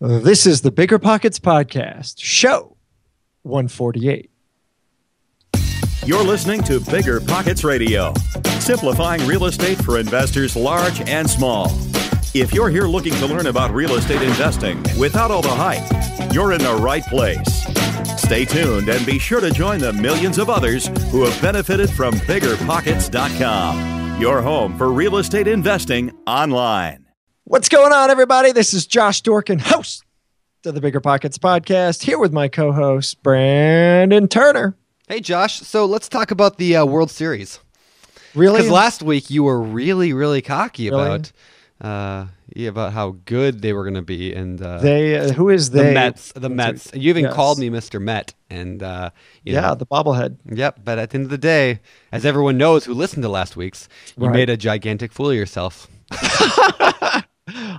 This is the BiggerPockets Podcast, show 148. You're listening to BiggerPockets Radio, simplifying real estate for investors large and small. If you're here looking to learn about real estate investing without all the hype, you're in the right place. Stay tuned and be sure to join the millions of others who have benefited from BiggerPockets.com, your home for real estate investing online. What's going on, everybody? This is Josh Dorkin, host of the BiggerPockets Podcast, here with my co-host, Brandon Turner. Hey, Josh. So let's talk about the World Series. Really? Because last week you were really cocky about how good they were going to be, and who is they? The Mets. You even called me Mr. Met, and the bobblehead. Yep. But at the end of the day, as everyone knows who listened to last week's, you made a gigantic fool of yourself.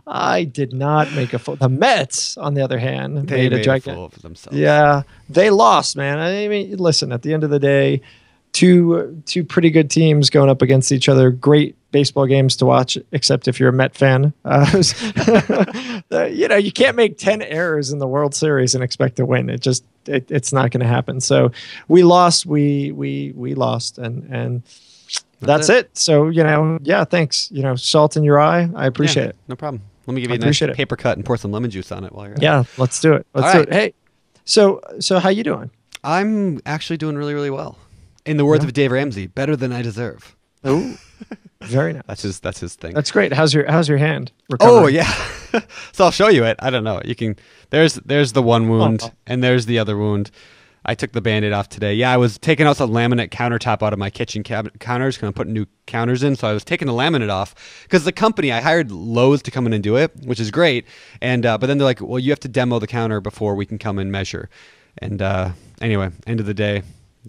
I did not make a fool. The Mets, on the other hand, they made a fool of themselves. Yeah, they lost, man. I mean, listen, at the end of the day, two pretty good teams going up against each other. Great baseball games to watch, except if you're a Met fan. You can't make 10 errors in the World Series and expect to win. It's not going to happen. So we lost. We lost, and that's it. So, thanks. Salt in your eye. I appreciate it. No problem. Let me give you a nice paper cut and pour some lemon juice on it while you're at it. Let's do it. Let's do it. Hey, so how you doing? I'm actually doing really well. In the words of Dave Ramsey, better than I deserve. Oh, very nice. That's his thing. That's great. How's your hand recovering? Oh, yeah. So I'll show you it. I don't know. You can. There's the one wound, and there's the other wound. I took the Band-Aid off today. Yeah, I was taking out some laminate countertop out of my kitchen counters, going to put new counters in. So I was taking the laminate off because the company, I hired Lowe's to come in and do it, which is great. And but then they're like, well, you have to demo the counter before we can come and measure. And anyway, end of the day,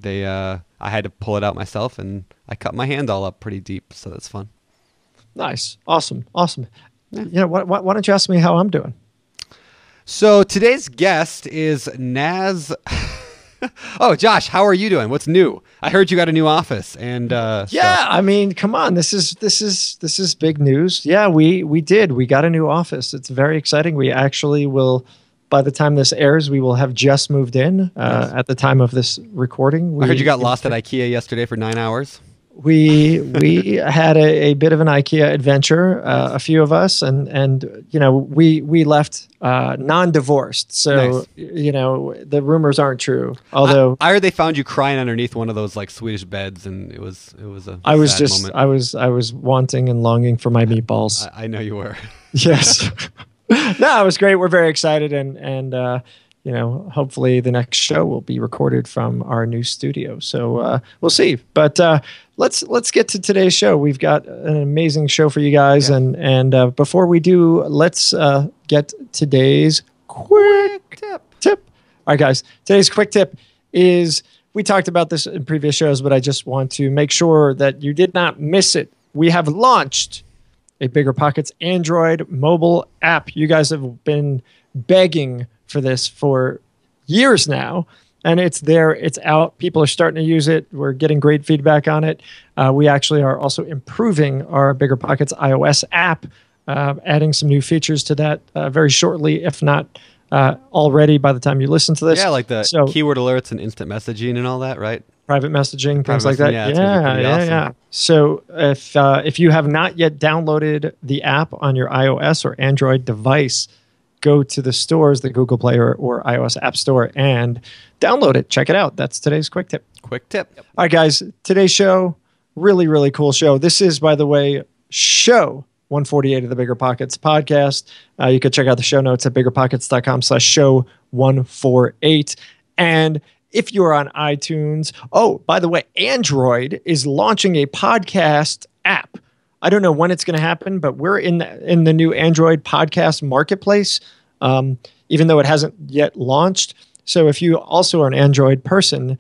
I had to pull it out myself, and I cut my hand all up pretty deep. So that's fun. Nice, awesome. Yeah. Why don't you ask me how I'm doing? So today's guest is Nazz. Oh, Josh, how are you doing? What's new? I heard you got a new office, and I mean, come on, this is big news. Yeah, we did. We got a new office. It's very exciting. We actually will, by the time this airs, we will have just moved in. At the time of this recording, I heard you got lost at IKEA yesterday for 9 hours. We had a bit of an IKEA adventure, a few of us, and we left non-divorced. So nice. The rumors aren't true. Although I heard they found you crying underneath one of those like Swedish beds, and it was a moment. I was wanting and longing for my meatballs. I know you were. Yes. No, it was great. We're very excited, and hopefully the next show will be recorded from our new studio. So we'll see. But let's get to today's show. We've got an amazing show for you guys. Yeah. And before we do, let's get today's quick tip. All right, guys. Today's quick tip is, we talked about this in previous shows, but I just want to make sure that you did not miss it. We have launched a BiggerPockets Android mobile app. You guys have been begging for this for years now, and it's there, it's out. People are starting to use it. We're getting great feedback on it. We actually are also improving our BiggerPockets iOS app, adding some new features to that very shortly, if not already by the time you listen to this. Yeah, like the keyword alerts and instant messaging and all that, right? Private messaging, things like that. Yeah. So if you have not yet downloaded the app on your iOS or Android device, go to the stores, the Google Play or iOS App Store, and download it. Check it out. That's today's quick tip. Yep. All right, guys. Today's show, really cool show. This is, by the way, show 148 of the BiggerPockets Podcast. You can check out the show notes at BiggerPockets.com/show 148. And if you're on iTunes, by the way, Android is launching a podcast app. I don't know when it's going to happen, but we're in the new Android podcast marketplace, even though it hasn't yet launched. So if you also are an Android person,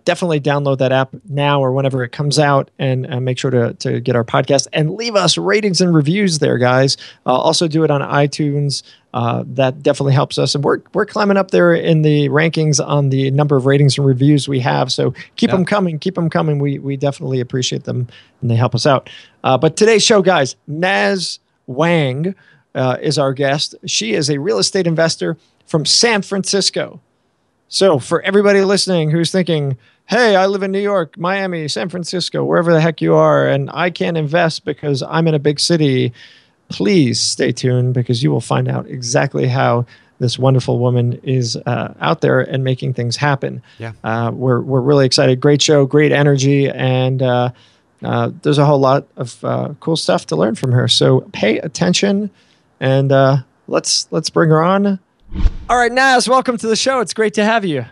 definitely download that app now or whenever it comes out, and make sure to get our podcast and leave us ratings and reviews there, guys. Also do it on iTunes. That definitely helps us. And we're climbing up there in the rankings on the number of ratings and reviews we have. So keep them coming. Keep them coming. We definitely appreciate them, and they help us out. But today's show, guys, Nazz Wang is our guest. She is a real estate investor from San Francisco. So for everybody listening who's thinking, hey, I live in New York, Miami, San Francisco, wherever the heck you are, and I can't invest because I'm in a big city, please stay tuned because you will find out exactly how this wonderful woman is out there and making things happen. Yeah. We're really excited. Great show, great energy, and there's a whole lot of cool stuff to learn from her. So pay attention, and let's bring her on. All right, Nazz, welcome to the show. It's great to have you.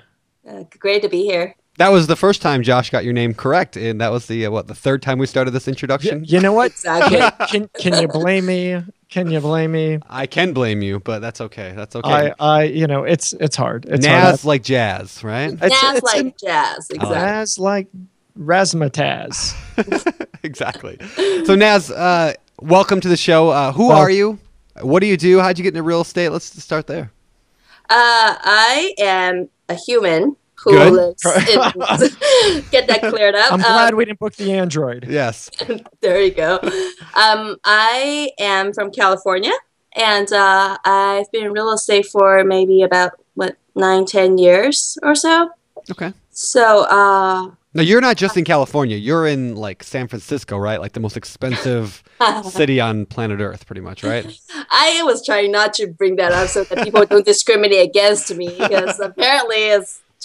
Great to be here. That was the first time Josh got your name correct, and that was the third time we started this introduction. You know what? Exactly. Can you blame me? Can you blame me? I can blame you, but that's okay. That's okay. It's hard. It's Nazz hard. like jazz, right? Nazz like jazz. Exactly. Nazz like razzmatazz. Exactly. So Nazz, welcome to the show. Who are you? What do you do? How'd you get into real estate? Let's just start there. I am a human who Good. lives in... Get that cleared up. I'm glad we didn't book the Android. Yes. There you go. I am from California, and I've been in real estate for maybe about, 9-10 years or so. Okay. So... Now, you're not just in California. You're in, like, San Francisco, right? Like, the most expensive city on planet Earth, pretty much, right? I was trying not to bring that up so that people don't discriminate against me, because apparently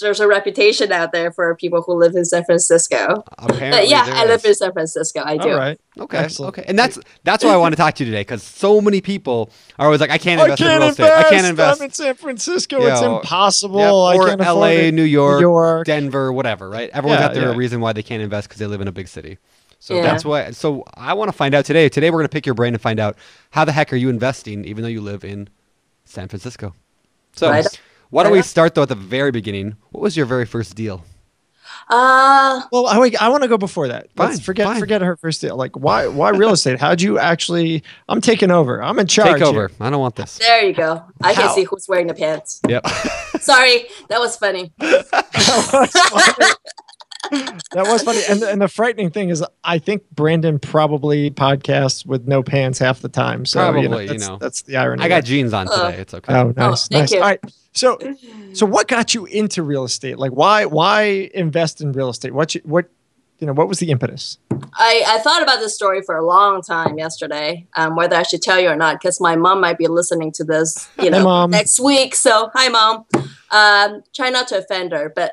there's a reputation out there for people who live in San Francisco. Apparently, but yeah, I live in San Francisco. I do. All right. Okay. Excellent. Okay. And that's why I want to talk to you today, because so many people are always like, I can't invest in real estate. I can't invest. I'm in San Francisco. Yeah, it's impossible. Yep, I or can't afford LA, it. New York, Denver, whatever, right? Everyone's got their yeah. reason why they can't invest because they live in a big city. So Yeah. that's why. So I want to find out today. Today we're going to pick your brain and find out how the heck are you investing, even though you live in San Francisco. So Right. why don't we start though at the very beginning? What was your very first deal? Well, I want to go before that. Let's Fine. forget her first deal. Like, why real estate? How'd you actually? I'm taking over. I'm in charge. Take over. here. I don't want this. There you go. I can How? see who's wearing the pants. Yep. Sorry, that was funny. That was funny. And the frightening thing is, I think Brandon probably podcasts with no pants half the time. So Probably, that's the irony. I got jeans on today. It's okay. Oh, nice, thank nice. you. All right. So what got you into real estate? Like, why invest in real estate? What was the impetus? I thought about this story for a long time yesterday, whether I should tell you or not, because my mom might be listening to this, Mom. next week. So, hi, Mom. Try not to offend her, but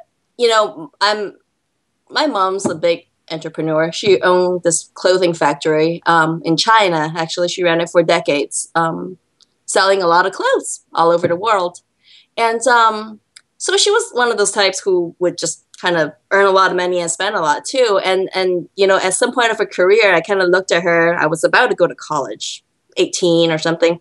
my mom's a big entrepreneur. She owned this clothing factory in China. Actually, she ran it for decades, selling a lot of clothes all over the world. And so she was one of those types who would just kind of earn a lot of money and spend a lot too. And at some point of her career, I kind of looked at her. I was about to go to college, 18 or something.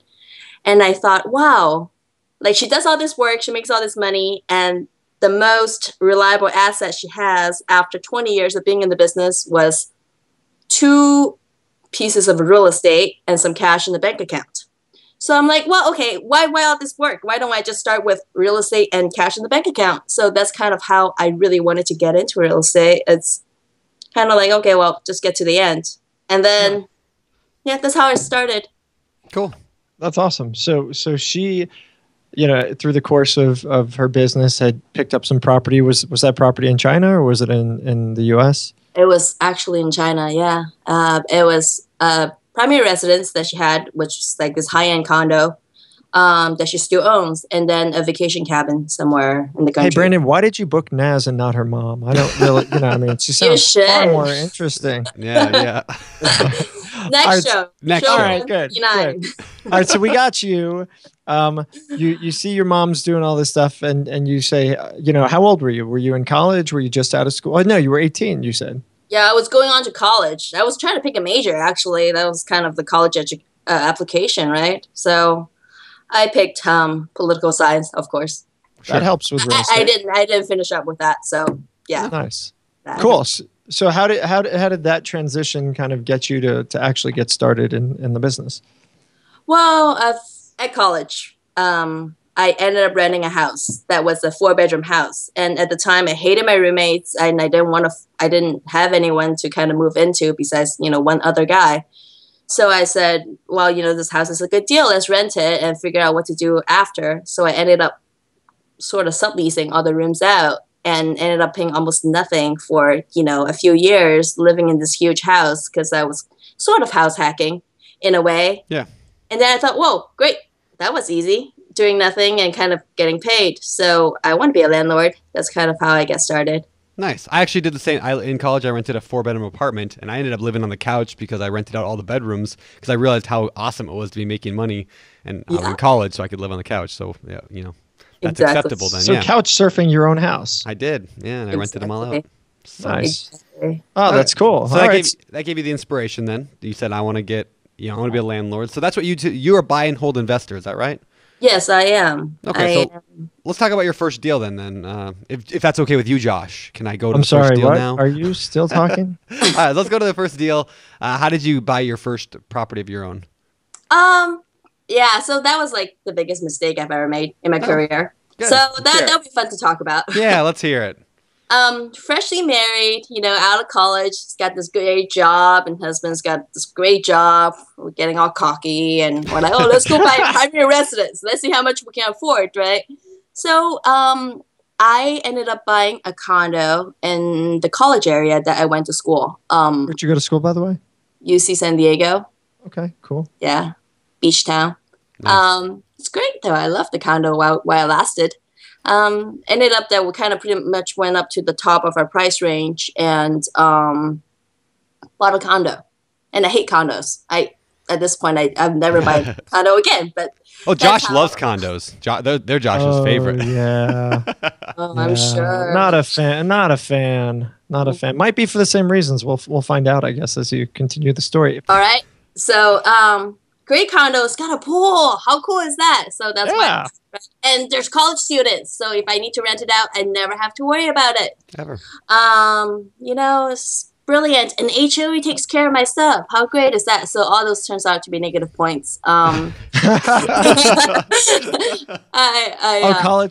And I thought, wow, like she does all this work, she makes all this money, and the most reliable asset she has after 20 years of being in the business was 2 pieces of real estate and some cash in the bank account. So I'm like, well, okay, why all this work? Why don't I just start with real estate and cash in the bank account? So that's kind of how I really wanted to get into real estate. It's kind of like, okay, well, just get to the end. And then, that's how it started. Cool. That's awesome. So she, through the course of her business, had picked up some property. Was that property in China or was it in the U.S.? It was actually in China, yeah. It was primary residence that she had, which is like this high-end condo that she still owns, and then a vacation cabin somewhere in the country. Hey, Brandon, why did you book Nazz and not her mom? I don't really, she sounds far more interesting. Yeah. Next show. Next show show. All right, good. 59. All right, so we got you. You see your mom's doing all this stuff, and you say, how old were you? Were you in college? Were you just out of school? Oh, no, you were 18, you said. Yeah, I was going on to college. I was trying to pick a major, actually. That was kind of the college application, right? So I picked political science, of course. That helps with real estate. I didn't finish up with that, so yeah. Nice. Cool. So how did that transition kind of get you to actually get started in the business? Well, at college, I ended up renting a house that was a 4-bedroom house, and at the time, I hated my roommates, and I didn't have anyone to kind of move into besides one other guy. So I said, well, this house is a good deal. Let's rent it and figure out what to do after. So I ended up sort of subleasing all the rooms out and ended up paying almost nothing for, a few years living in this huge house because I was sort of house hacking in a way. Yeah. And then I thought, whoa, great. That was easy. Doing nothing and kind of getting paid. So I want to be a landlord. That's kind of how I get started. Nice. I actually did the same. In college, I rented a 4-bedroom apartment, and I ended up living on the couch because I rented out all the bedrooms because I realized how awesome it was to be making money and in college, so I could live on the couch. So, yeah, that's acceptable then. So couch surfing your own house. I did. Yeah, and I rented them all out. So, nice. Oh, that's cool. So that gave you the inspiration then. You said, I want to get, I want to be a landlord. So that's what you're a buy and hold investor. Is that right? Yes, I am. Okay, let's talk about your first deal then. If that's okay with you, Josh, can I go to the first deal now? Are you still talking? All right, let's go to the first deal. How did you buy your first property of your own? Yeah, so that was like the biggest mistake I've ever made in my career. Good. So that'll be fun to talk about. Yeah, let's hear it. Freshly married, out of college, he's got this great job, and husband's got this great job. We're getting all cocky, and we're like, oh, let's go buy a primary residence. Let's see how much we can afford, right? So I ended up buying a condo in the college area that I went to school. Where'd you go to school, by the way? UC San Diego. Okay, cool. Yeah, beach town. Nice. It's great, though. I loved the condo while it lasted. Ended up that we kind of pretty much went up to the top of our price range and bought a condo. And I hate condos. At this point, I've never bought a condo again. But Josh loves condos. They're Josh's favorite. Yeah. I'm sure. Not a fan. Might be for the same reasons. We'll find out, I guess, as you continue the story. All right. So great condo. It's got a pool. How cool is that? So that's why. And there's college students. So if I need to rent it out, I never have to worry about it. Ever. It's brilliant. And HOA takes care of my stuff. How great is that? So all those turns out to be negative points. College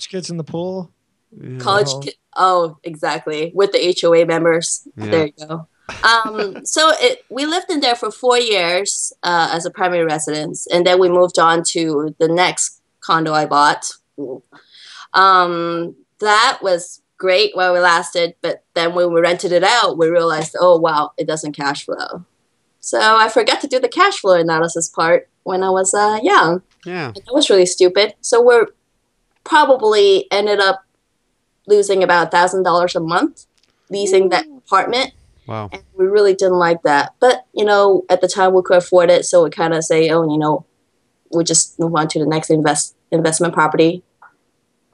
kids in the pool? Oh, exactly. With the HOA members. Yeah. There you go. So we lived in there for 4 years as a primary residence, and then we moved on to the next condo I bought. That was great while we lasted, but then when we rented it out, we realized, oh wow, it doesn't cash flow. So I forgot to do the cash flow analysis part when I was young. Yeah, and that was really stupid. So we're probably ended up losing about $1,000 a month leasing that apartment. Wow. And we really didn't like that. But, at the time we could afford it. So we kind of say, we'll just move on to the next investment property.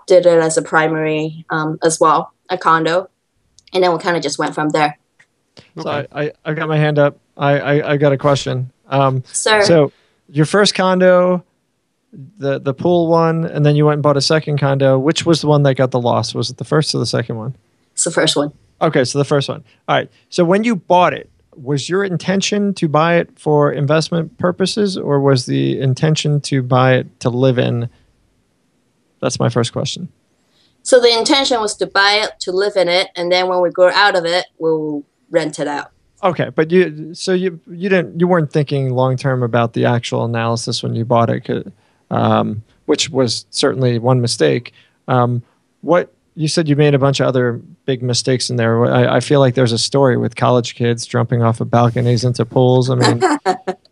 Did it as a primary as well, a condo. And then we kind of just went from there. Okay. So I got my hand up. I got a question. Sir. So your first condo, the pool one, and then you went and bought a second condo. Which was the one that got the loss? Was it the first or the second one? It's the first one. Okay, so the first one. All right. So when you bought it, was your intention to buy it for investment purposes, or was the intention to buy it to live in? That's my first question. So the intention was to buy it, to live in it, and then when we grow out of it, we'll rent it out. Okay, but you weren't thinking long term about the actual analysis when you bought it, which was certainly one mistake. What you said, you made a bunch of other big mistakes in there. I feel like there's a story with college kids jumping off of balconies into pools. I mean,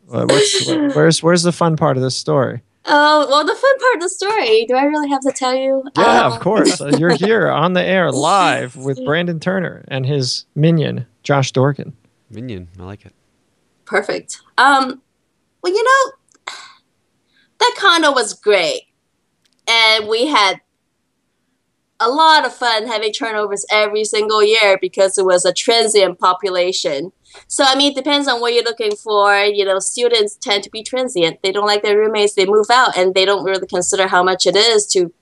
where's the fun part of this story? Oh, well, the fun part of the story. Do I really have to tell you? Yeah, of course. You're here on the air live with Brandon Turner and his minion, Josh Dorkin. Minion, I like it. Perfect. Well, that condo was great. And we had a lot of fun having turnovers every single year because it was a transient population. So, it depends on what you're looking for. Students tend to be transient. They don't like their roommates. They move out, and they don't really consider how much it is to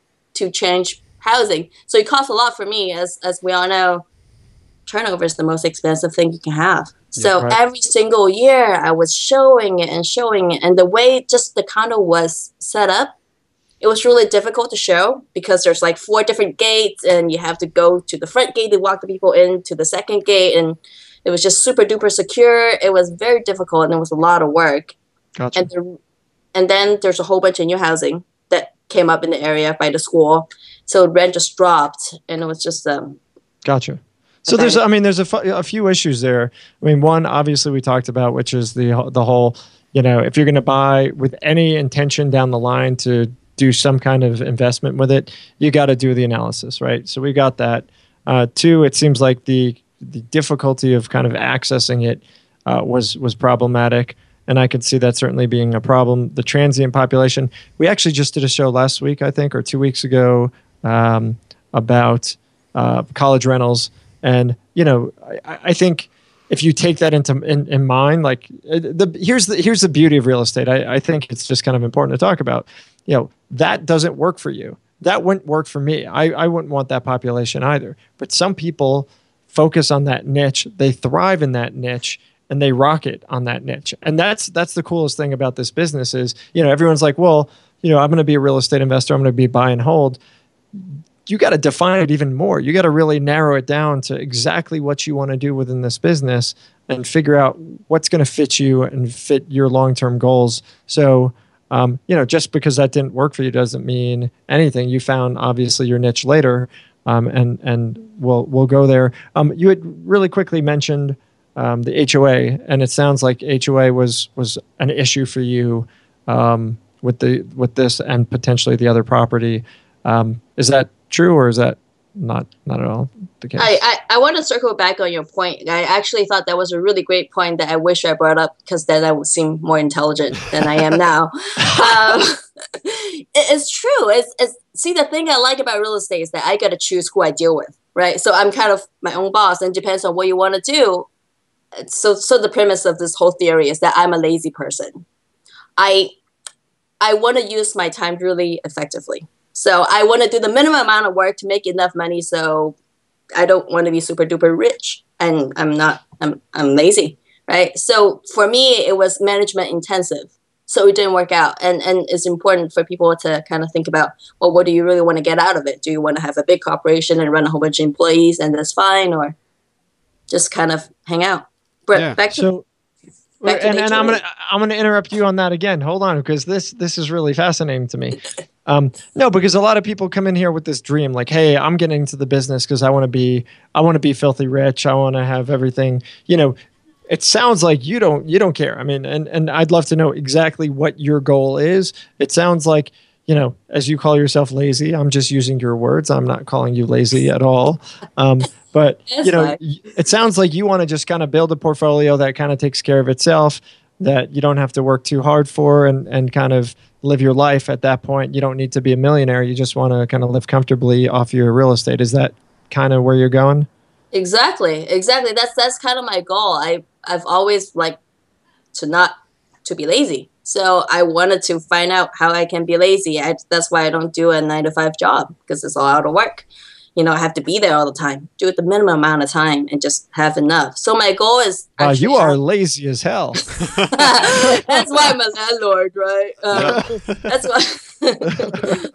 change housing. So it costs a lot for me. As we all know, turnover is the most expensive thing you can have. So every single year, I was showing it. And the way just the condo was set up, it was really difficult to show because there's like 4 different gates, and you have to go to the front gate to walk the people into the second gate, and it was just super duper secure. It was very difficult, and it was a lot of work. Gotcha. And then there's a whole bunch of new housing that came up in the area by the school. So rent just dropped, and it was just Gotcha. So there's a few issues there. I mean, one, obviously we talked about, which is the whole, if you're going to buy with any intention down the line to do some kind of investment with it, you got to do the analysis, right? So we got that. Two, it seems like the difficulty of kind of accessing it was problematic. And I could see that certainly being a problem. The transient population, we actually just did a show last week, I think, or 2 weeks ago, about college rentals. And, I think if you take that in mind, like here's the beauty of real estate. I think it's just kind of important to talk about. That doesn't work for you. That wouldn't work for me. I wouldn't want that population either. But some people focus on that niche. They thrive in that niche. And they rocket on that niche. And that's the coolest thing about this business is, everyone's like, well, I'm going to be a real estate investor. I'm going to be buy and hold. You got to define it even more. You got to really narrow it down to exactly what you want to do within this business and figure out what's going to fit you and fit your long-term goals. So, just because that didn't work for you doesn't mean anything. You found obviously your niche later, and we'll go there. You had really quickly mentioned the HOA, and it sounds like HOA was an issue for you with this and potentially the other property. Is that true, or is that not at all the case? I want to circle back on your point. I actually thought that was a really great point that I wish I brought up, because then I would seem more intelligent than I am now. It's true. See, the thing I like about real estate is that I got to choose who I deal with, right? So I'm kind of my own boss, and it depends on what you want to do. So the premise of this whole theory is that I'm a lazy person. I want to use my time really effectively. So I want to do the minimum amount of work to make enough money. So I don't want to be super duper rich, and I'm lazy, right? So for me, it was management intensive. So it didn't work out. And it's important for people to kind of think about, well, what do you really want to get out of it? Do you want to have a big corporation and run a whole bunch of employees and that's fine, or just kind of hang out? Yeah. And I'm gonna interrupt you on that again. Hold on, because this is really fascinating to me. No, because a lot of people come in here with this dream, like, hey, I'm getting into the business because I want to be filthy rich. I want to have everything. It sounds like you don't care. I mean, and I'd love to know exactly what your goal is. It sounds like, as you call yourself lazy. I'm just using your words. I'm not calling you lazy at all. But it sounds like you want to just kind of build a portfolio that kind of takes care of itself, that you don't have to work too hard for, and kind of live your life at that point. You don't need to be a millionaire. You just want to kind of live comfortably off your real estate. Is that kind of where you're going? Exactly. That's kind of my goal. I've always liked to be lazy. So I wanted to find out how I can be lazy. That's why I don't do a 9-to-5 job, because it's a lot of work. I have to be there all the time, do it the minimum amount of time, and just have enough. So my goal is... you are lazy as hell. That's why I'm a landlord, right? That's why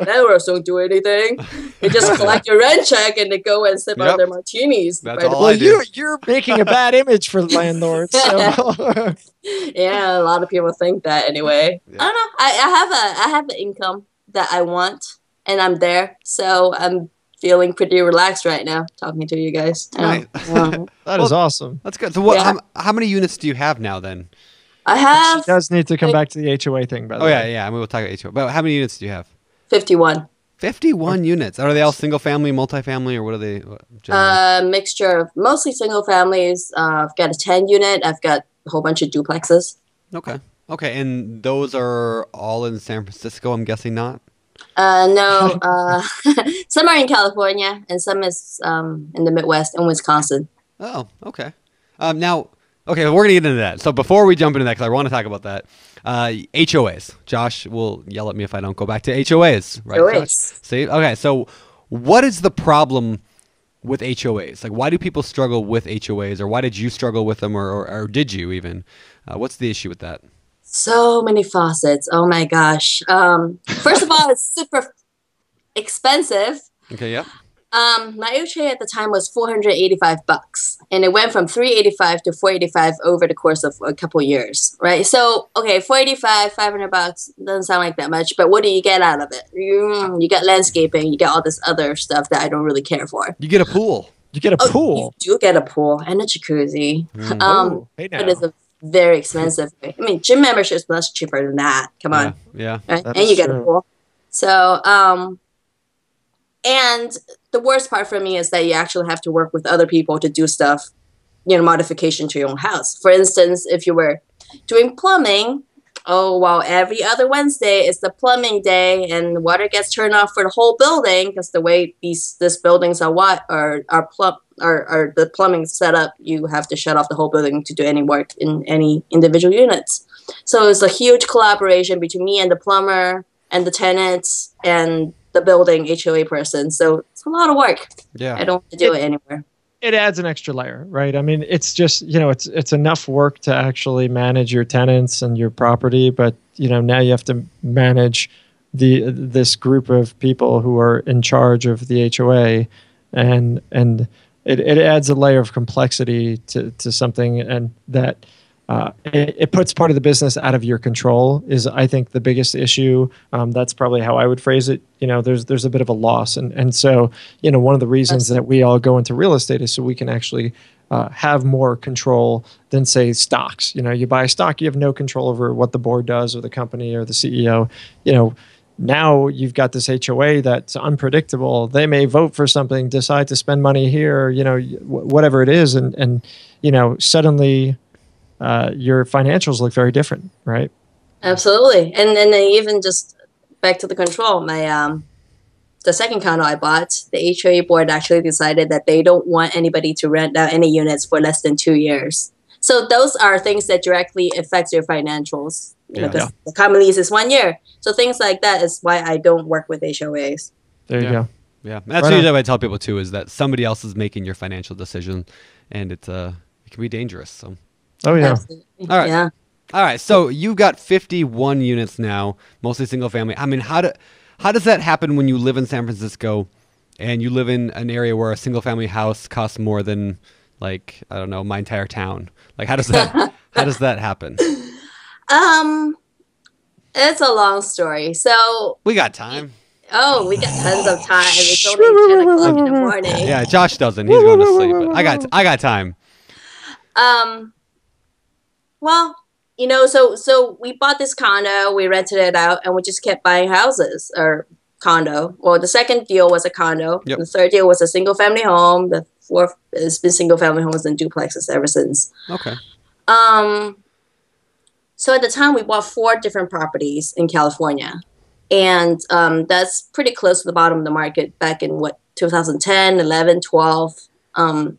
landlords don't do anything. They just collect your rent check and they go and sip on their martinis. That's all I do. Well, you're making a bad image for landlords. So. Yeah, a lot of people think that anyway. Yeah. I don't know. I have an income that I want, and I'm there. So I'm feeling pretty relaxed right now talking to you guys. Right. That is awesome. That's good. So how many units do you have now then? I have... She does need to come back to the HOA thing, by the way. Yeah. I mean, we'll talk about HOA. But how many units do you have? 51. 51 units. Are they all single family, multifamily, or what are they? Mixture of mostly single families. I've got a 10 unit. I've got a whole bunch of duplexes. Okay. And those are all in San Francisco, I'm guessing not? No, some are in California and some is in the Midwest and Wisconsin. Oh, okay. Now, we're going to get into that. So before we jump into that, because I want to talk about that, HOAs. Josh will yell at me if I don't go back to HOAs. Right, HOAs. Josh? See? Okay, so what is the problem with HOAs? Like, why do people struggle with HOAs, or why did you struggle with them, or did you even? What's the issue with that? So many faucets. Oh my gosh. First of all, it's super expensive. Okay, yeah. My HOA at the time was $485, and it went from $385 to $485 over the course of a couple years, right? So, okay, $485, $500 doesn't sound like that much, but what do you get out of it? You get landscaping, you get all this other stuff that I don't really care for. You get a pool. You get a pool. You do get a pool and a jacuzzi. Hey now. But it's very expensive. I mean, gym membership is much cheaper than that. Come on. Yeah. Right? And you get a pool. So, and the worst part for me is that you actually have to work with other people to do stuff, modification to your own house. For instance, if you were doing plumbing, every other Wednesday is the plumbing day and water gets turned off for the whole building because the way these buildings are the plumbing set up, you have to shut off the whole building to do any work in any individual units. So it's a huge collaboration between me and the plumber and the tenants and the building HOA person. So it's a lot of work. Yeah. I don't want to do it anywhere. It adds an extra layer, right? I mean, it's just, it's enough work to actually manage your tenants and your property, but now you have to manage this group of people who are in charge of the HOA, and it adds a layer of complexity to something, and that it puts part of the business out of your control is, I think, the biggest issue. That's probably how I would phrase it. There's a bit of a loss. And so, one of the reasons that we all go into real estate is so we can actually have more control than, say, stocks. You buy a stock, you have no control over what the board does or the company or the CEO. Now you've got this HOA that's unpredictable. They may vote for something, decide to spend money here, whatever it is. And suddenly your financials look very different, right? Absolutely. And then even just back to the control, the second condo I bought, the HOA board actually decided that they don't want anybody to rent out any units for less than 2 years. So those are things that directly affect your financials. Because the common lease is 1 year. So things like that is why I don't work with HOAs. There you go. Yeah. That's usually what I tell people too, is that somebody else is making your financial decision, and it can be dangerous. So. Oh yeah. Absolutely. All right. Yeah. All right. So you've got 51 units now, mostly single family. I mean, how does that happen when you live in San Francisco and you live in an area where a single family house costs more than, like, I don't know, my entire town? Like, how does that happen? It's a long story. So We got time. Oh, we got tons of time. It's only 10 o'clock in the morning. Yeah, Josh doesn't. He's going to sleep. But I got time. Well, so we bought this condo, we rented it out, and we just kept buying houses or condo. Well, the second deal was a condo. Yep. The third deal was a single family home. The fourth has been single family homes and duplexes ever since. Okay. So at the time, we bought 4 different properties in California. And that's pretty close to the bottom of the market back in 2010, 11, 12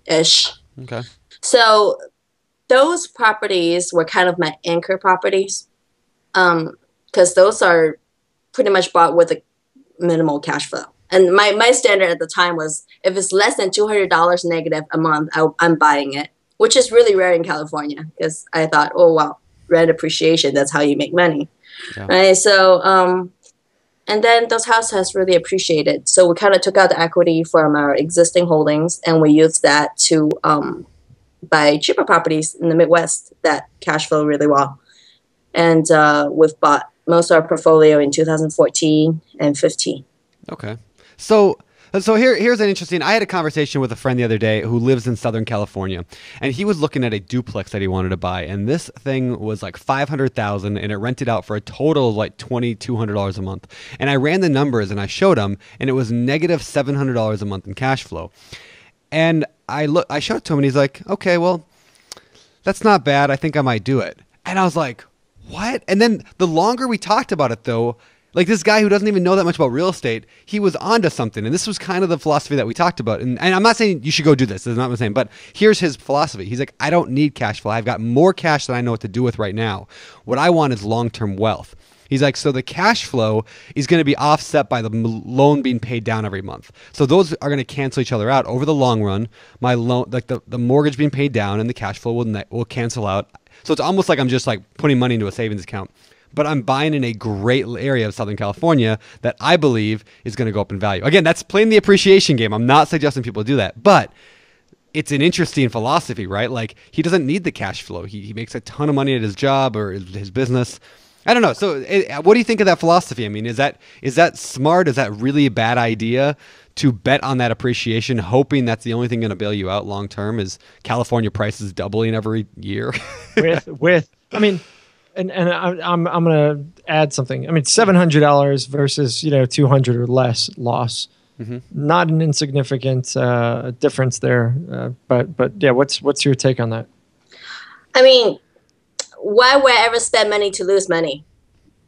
ish. Okay. So those properties were kind of my anchor properties because those are pretty much bought with a minimal cash flow. And my standard at the time was if it's less than $200 negative a month, I'm buying it, which is really rare in California because I thought, oh, wow, rent appreciation, that's how you make money. Yeah. Right. So, and then those houses has really appreciated. So we kind of took out the equity from our existing holdings and we used that to buy cheaper properties in the Midwest that cash flow really well. And we've bought most of our portfolio in 2014 and 15. Okay. So here's an interesting, I had a conversation with a friend the other day who lives in Southern California, and he was looking at a duplex that he wanted to buy, and this thing was like $500,000, and it rented out for a total of like $2,200 a month. And I ran the numbers and I showed him, and it was negative $700 a month in cash flow. And I showed it to him, and he's like, okay, well, that's not bad. I think I might do it. And I was like, what? And then the longer we talked about it, though, like this guy who doesn't even know that much about real estate, he was onto something. And this was kind of the philosophy that we talked about. And I'm not saying you should go do this. That's not what I'm saying. But here's his philosophy. He's like, I don't need cash flow. I've got more cash than I know what to do with right now. What I want is long-term wealth. He's like, so the cash flow is going to be offset by the loan being paid down every month. So those are going to cancel each other out over the long run. My loan, like the mortgage being paid down and the cash flow will cancel out. So it's almost like I'm just like putting money into a savings account. but I'm buying in a great area of Southern California that I believe is going to go up in value. Again, that's playing the appreciation game. I'm not suggesting people do that, but it's an interesting philosophy, right? Like, he doesn't need the cash flow. He makes a ton of money at his job or his business. I don't know. So what do you think of that philosophy? I mean, is that smart? Is that really a bad idea to bet on that appreciation, hoping that's the only thing going to bail you out long term? Is California prices doubling every year? I mean, and I'm going to add something. I mean, $700 versus $200 or less loss. Mm-hmm. Not an insignificant difference there. But yeah, what's your take on that? I mean, why would I ever spend money to lose money?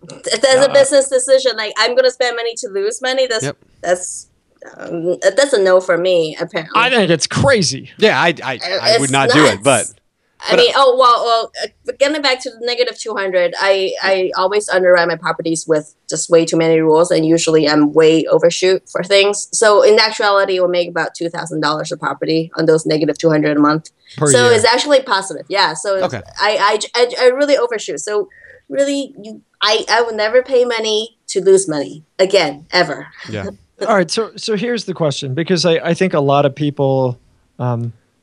That's a business decision. Like, I'm going to spend money to lose money. That's a no for me, apparently. I think it's crazy. Yeah, I would not do it, but I mean, getting back to the negative 200, I always underwrite my properties with just way too many rules, and usually I'm way overshoot for things. So in actuality, it will make about $2,000 a property on those negative 200 a month. Per year. It's actually positive. Yeah. So okay. I really overshoot. So really, I will never pay money to lose money again, ever. Yeah. All right. So here's the question, because I think a lot of people,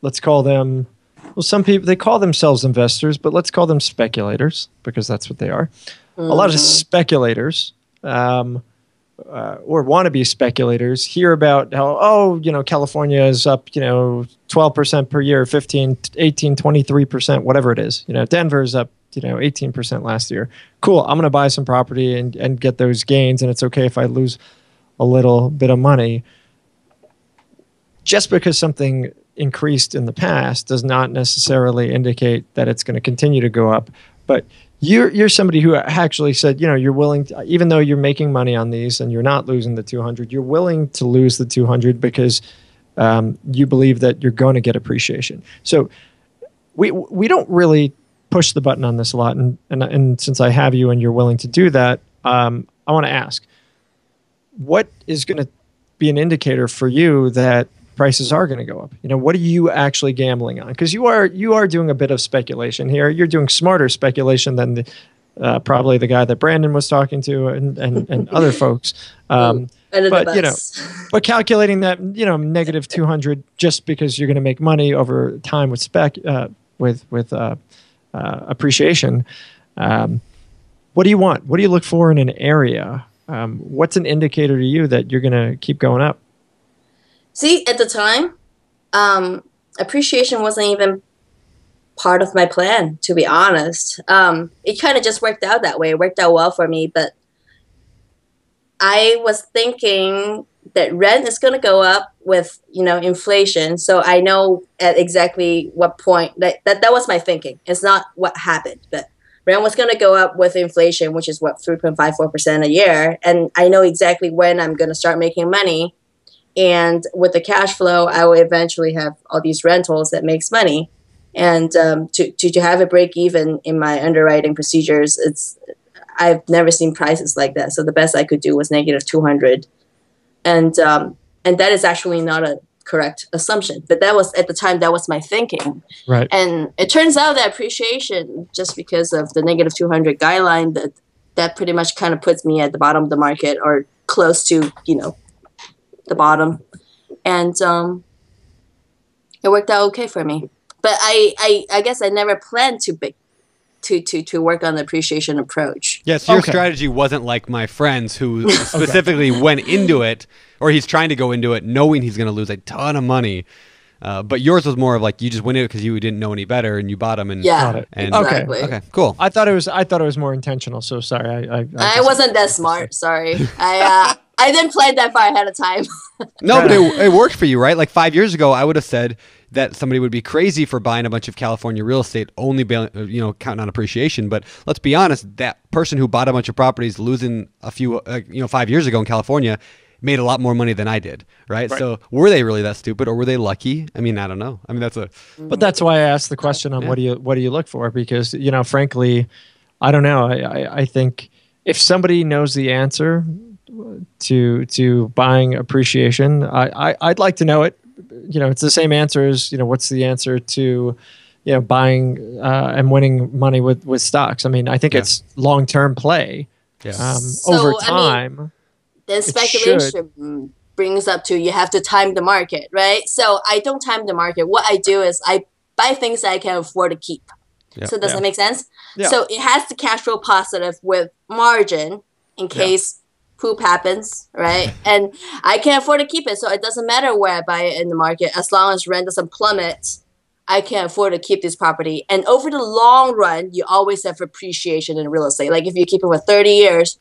let's call them. Well, some people, they call themselves investors, but let's call them speculators, because that's what they are. Mm-hmm. A lot of speculators or wannabe speculators hear about how, California is up, 12% per year, 15, 18, 23%, whatever it is. Denver's up, 18% last year. Cool. I'm going to buy some property and get those gains, and it's okay if I lose a little bit of money. Just because something increased in the past does not necessarily indicate that it's going to continue to go up. But you're somebody who actually said, you're willing to, even though you're making money on these and you're not losing the 200, you're willing to lose the 200 because you believe that you're going to get appreciation. So we don't really push the button on this a lot. And since I have you and you're willing to do that, I want to ask, what is going to be an indicator for you that prices are going to go up? What are you actually gambling on? Because you are doing a bit of speculation here. You're doing smarter speculation than probably the guy that Brandon was talking to and other folks. But calculating that negative 200 just because you're going to make money over time with appreciation. What do you want? What do you look for in an area? What's an indicator to you that you're going to keep going up? See, at the time, appreciation wasn't even part of my plan, to be honest. It kind of just worked out that way. It worked out well for me, but I was thinking that rent is going to go up with, inflation. So I know at exactly what point that was my thinking. It's not what happened, but rent was going to go up with inflation, which is 3.54% a year. And I know exactly when I'm going to start making money. And with the cash flow, I will eventually have all these rentals that makes money. And to have a break even in my underwriting procedures, I've never seen prices like that. So the best I could do was negative 200. And that is actually not a correct assumption. But that was, at the time, that was my thinking. Right. And it turns out that appreciation, just because of the negative 200 guideline, that pretty much kind of puts me at the bottom of the market or close to, the bottom, and it worked out okay for me. But I guess I never planned to work on the appreciation approach. Yeah, so your strategy wasn't like my friend's who specifically went into it, or he's trying to go into it knowing he's going to lose a ton of money. But yours was more of like you just went in it because you didn't know any better and you bought them. And exactly. Okay, cool. I thought it was more intentional. So sorry, I wasn't that smart. Sorry, I didn't plan that far ahead of time. No, but it worked for you, right? Like 5 years ago, I would have said that somebody would be crazy for buying a bunch of California real estate, only counting on appreciation. But let's be honest, that person who bought a bunch of properties, losing a few, 5 years ago in California, made a lot more money than I did, right? So were they really that stupid, or were they lucky? I mean, I don't know. I mean, But that's why I asked the question on what do you look for? Because frankly, I don't know. I think if somebody knows the answer to buying appreciation, I'd like to know it. It's the same answer as what's the answer to buying and winning money with stocks. I mean, I think it's long-term play. Yeah. Over time. I mean, then speculation brings up to you have to time the market, right? So I don't time the market. What I do is I buy things that I can afford to keep. Yep. So does that make sense? Yeah. So it has to cash flow positive with margin in case poop happens, right? And I can afford to keep it. So it doesn't matter where I buy it in the market. As long as rent doesn't plummet, I can afford to keep this property. And over the long run, you always have appreciation in real estate. Like if you keep it for 30 years,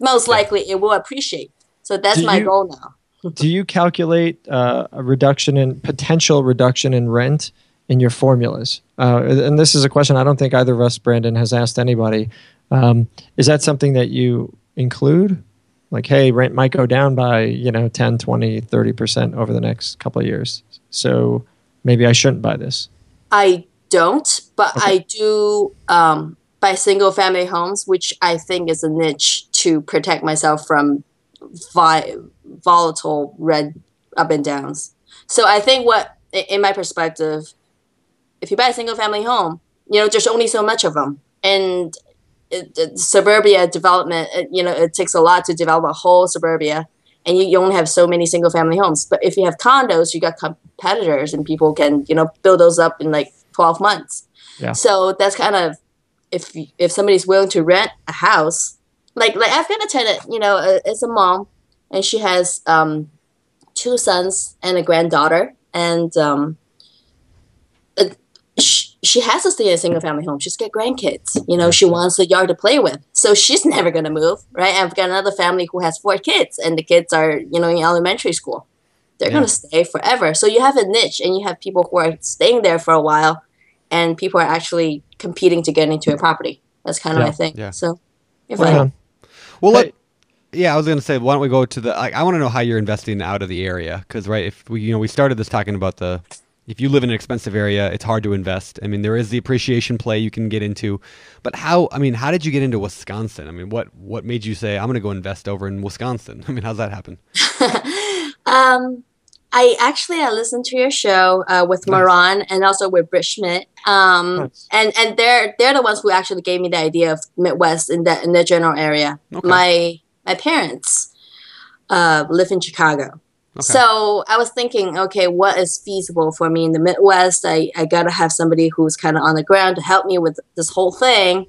most likely it will appreciate. So that's my goal now. Do you calculate a potential reduction in rent in your formulas? And this is a question I don't think either of us, Brandon, has asked anybody. Is that something that you include? Like, hey, rent might go down by 10, 20, 30% over the next couple of years. So maybe I shouldn't buy this. I don't, but I do buy single family homes, which I think is a niche to protect myself from volatile rent up and downs. So I think in my perspective, if you buy a single family home, there's only so much of them. And suburbia development, it takes a lot to develop a whole suburbia. And you only have so many single family homes. But if you have condos, you got competitors and people can, build those up in like 12 months. Yeah. So that's kind of, if somebody's willing to rent a house, like I've got a tenant, it's a mom and she has 2 sons and a granddaughter. And she has to stay in a single family home. She's got grandkids. She wants a yard to play with. So she's never going to move, right? I've got another family who has 4 kids and the kids are, in elementary school. They're going to stay forever. So you have a niche and you have people who are staying there for a while and people are actually competing to get into a property. That's kind of my thing. Yeah. So if I was going to say, why don't we go to I want to know how you're investing out of the area. Because, right, if we started this talking about if you live in an expensive area, it's hard to invest. I mean, there is the appreciation play you can get into, but how did you get into Wisconsin? I mean, what made you say, I'm going to go invest over in Wisconsin? I mean, how's that happen? I listened to your show with Moran and also with Britt Schmidt. And they're the ones who actually gave me the idea of Midwest in the general area. Okay. My parents live in Chicago. Okay. So I was thinking, okay, what is feasible for me in the Midwest? I got to have somebody who's kind of on the ground to help me with this whole thing.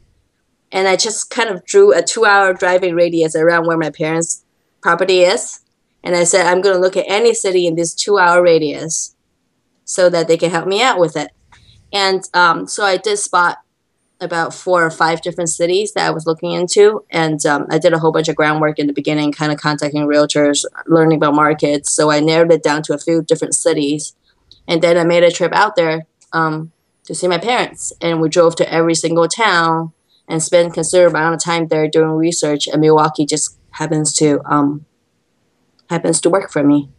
And I just kind of drew a 2-hour driving radius around where my parents' property is. And I said, I'm going to look at any city in this 2-hour radius so that they can help me out with it. And so I did spot about 4 or 5 different cities that I was looking into. And I did a whole bunch of groundwork in the beginning, kind of contacting realtors, learning about markets. So I narrowed it down to a few different cities. And then I made a trip out there to see my parents. And we drove to every single town and spent a considerable amount of time there doing research. And Milwaukee just happens to work for me.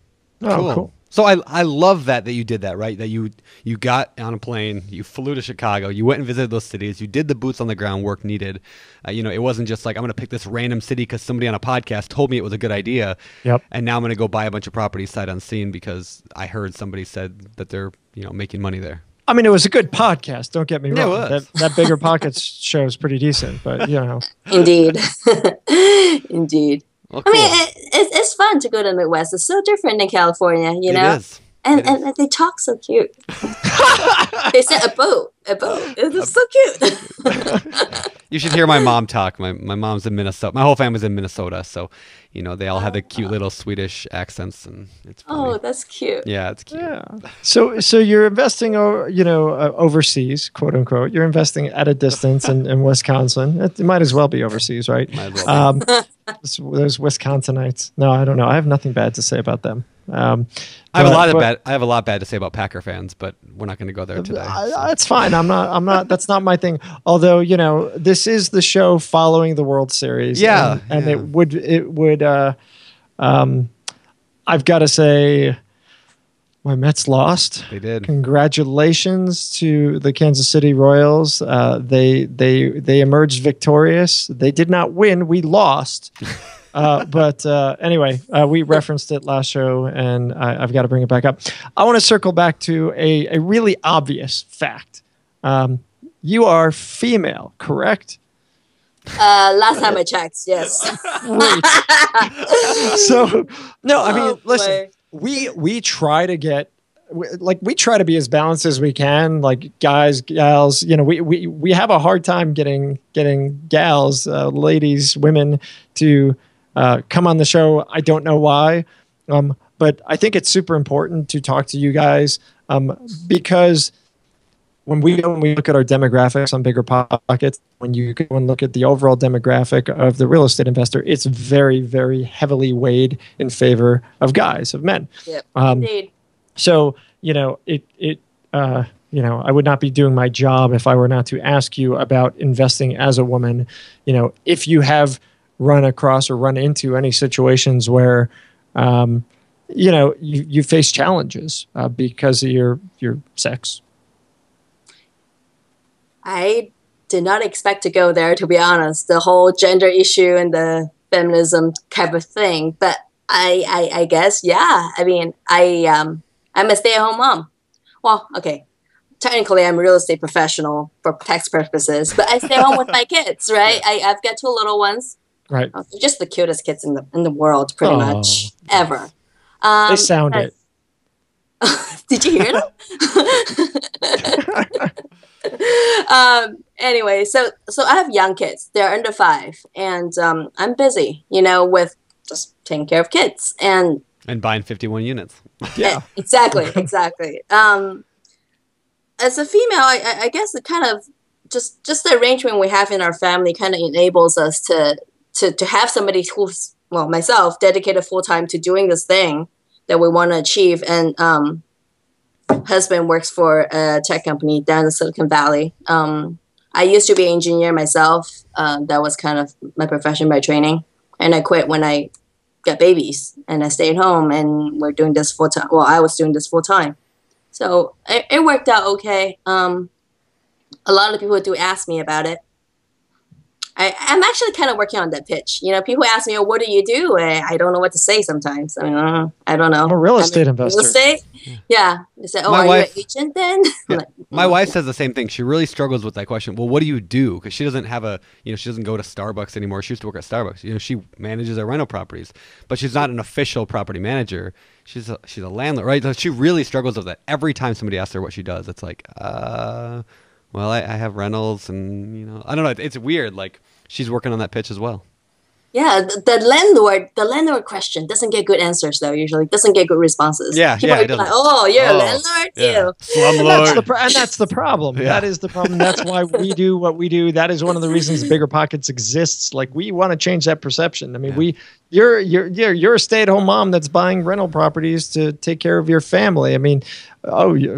Oh, cool. So I love that you did that, right? That you got on a plane, you flew to Chicago, you went and visited those cities, you did the boots on the ground work needed. It wasn't just like, I'm going to pick this random city because somebody on a podcast told me it was a good idea. Yep. And now I'm going to go buy a bunch of properties sight unseen because I heard somebody said that they're making money there. I mean, it was a good podcast. Don't get me wrong. That BiggerPockets show is pretty decent, but Indeed. Indeed. Well, cool. I mean, it's fun to go to the Midwest. It's so different than California, It is. And they talk so cute. They said a boat. It's so cute. You should hear my mom talk. My mom's in Minnesota. My whole family's in Minnesota, so they all have the cute little Swedish accents, and it's funny. Oh, that's cute. Yeah, it's cute. Yeah. So you're investing, overseas, quote unquote. You're investing at a distance in Wisconsin. It might as well be overseas, right? Might as well be. Those Wisconsinites. No, I don't know. I have nothing bad to say about them. I have a lot bad to say about Packer fans, but we're not going to go there today. That's fine. I'm not. That's not my thing. Although this is the show following the World Series. Yeah, and it would. I've got to say, my Mets lost. They did. Congratulations to the Kansas City Royals. They emerged victorious. They did not win. We lost. But anyway, we referenced it last show, and I've got to bring it back up. I want to circle back to a really obvious fact. You are female, correct? Last time I checked, yes. So, no, I mean, Oh, listen, boy. we try to get, we try to be as balanced as we can, like guys, gals, you know, we have a hard time getting gals, ladies, women to come on the show. I don't know why, but I think it's super important to talk to you guys because when we look at our demographics on BiggerPockets, when you go and look at the overall demographic of the real estate investor, it's very, very heavily weighed in favor of guys, of men. Yep, Um, indeed. So, you know, I would not be doing my job if I were not to ask you about investing as a woman. You know, if you have run across or run into any situations where, you know, you face challenges because of your sex. I did not expect to go there, to be honest, the whole gender issue and the feminism type of thing. But I guess, yeah. I mean, I'm a stay-at-home mom. Well, okay. Technically, I'm a real estate professional for tax purposes, but I stay home with my kids, right? I've got 2 little ones. Right. They're just the cutest kids in the world, pretty much, ever. They sound it. Did you hear them? Anyway, so I have young kids. They're under 5, and I'm busy, you know, with just taking care of kids and buying 51 units. Yeah. exactly. As a female, I guess it kind of just the arrangement we have in our family kind of enables us to have somebody who's, well, myself, dedicated full time to doing this thing that we want to achieve. And husband works for a tech company down in Silicon Valley. I used to be an engineer myself. That was kind of my profession by training. And I quit when I got babies, and I stayed home, and we're doing this full time. Well, I was doing this full time. So it worked out okay. A lot of people do ask me about it. I'm actually kind of working on that pitch. You know, people ask me, "Oh, what do you do?" And I don't know what to say sometimes. I mean, I don't know. I'm a real estate investor. Real estate? Yeah. They say, "Oh, My are wife- you an agent then?" I'm like, My wife says the same thing. She really struggles with that question. Well, what do you do? Because she doesn't have she doesn't go to Starbucks anymore. She used to work at Starbucks. You know, she manages our rental properties, but she's not an official property manager. She's a landlord, right? So she really struggles with that. Every time somebody asks her what she does, it's like, well, I have rentals, and you know, I don't know. It's weird. Like she's working on that pitch as well. Yeah, the landlord question doesn't get good answers though. Usually, doesn't get good responses. Yeah, People yeah, it are like, doesn't. "Oh, you're a landlord, Yeah. Ew." Slumlord. And that's the problem. Yeah. That is the problem. That's why we do what we do. That is one of the reasons BiggerPockets exists. Like we want to change that perception. I mean, you're a stay-at-home mom that's buying rental properties to take care of your family. I mean,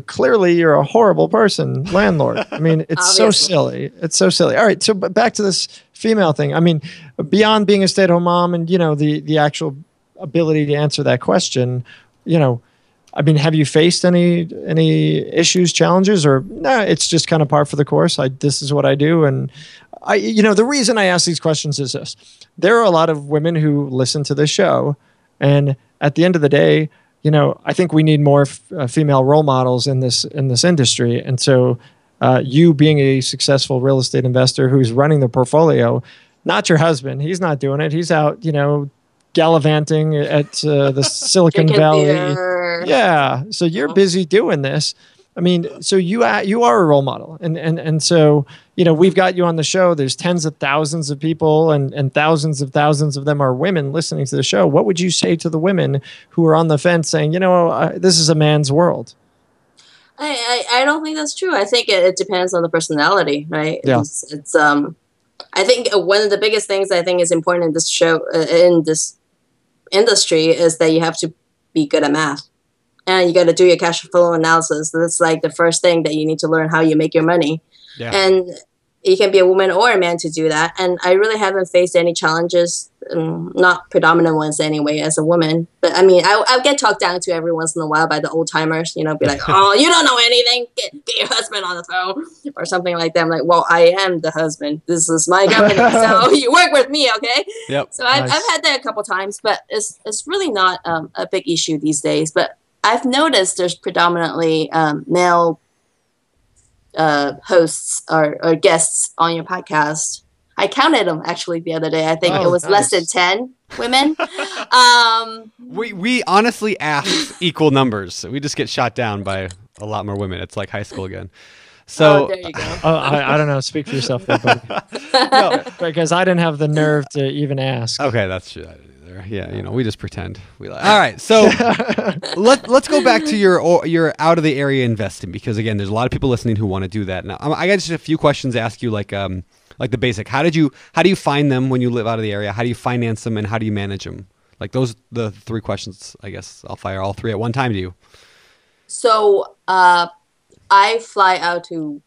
clearly you're a horrible person, landlord. I mean, it's so silly. It's so silly. All right, so but back to this female thing. I mean, beyond being a stay-at-home mom and, you know, the actual ability to answer that question, you know, I mean, have you faced any issues, challenges, or no, it's just kind of par for the course. This is what I do. And you know, the reason I ask these questions is this. There are a lot of women who listen to this show, and at the end of the day, you know, I think we need more female role models in this industry. And so you being a successful real estate investor who's running the portfolio, not your husband, he's not doing it. He's out, you know, gallivanting at the Silicon Valley. Beer. Yeah. So you're busy doing this. I mean, so you are a role model. And so, you know, we've got you on the show. There's tens of thousands of people and thousands of them are women listening to the show. What would you say to the women who are on the fence saying, you know, this is a man's world? I don't think that's true. I think it depends on the personality, right? Yeah. It's I think one of the biggest things I think is important in this show, in this industry, is that you have to be good at math. And you got to do your cash flow analysis. That's like the first thing that you need to learn, how you make your money. Yeah. And you can be a woman or a man to do that. And I really haven't faced any challenges, not predominant ones anyway, as a woman. But I mean, I'll get talked down to every once in a while by the old timers, you know, be like, oh, you don't know anything. Get your husband on the phone or something like that. I'm like, well, I am the husband. This is my company. So you work with me, okay? Yep. So I've had that a couple times, but it's really not a big issue these days. But I've noticed there's predominantly male hosts or guests on your podcast. I counted them actually the other day. I think it was less than 10 women. We honestly ask equal numbers. We just get shot down by a lot more women. It's like high school again. So there you go. I don't know. Speak for yourself there, buddy. No, because I didn't have the nerve to even ask. Okay, that's true. Yeah, you know, we just pretend. All right, so let's go back to your out of the area investing, because again, there's a lot of people listening who want to do that. Now, I got just a few questions to ask you, like the basic. How do you find them when you live out of the area? How do you finance them, and how do you manage them? Like the 3 questions. I guess I'll fire all 3 at one time to you. So I fly out to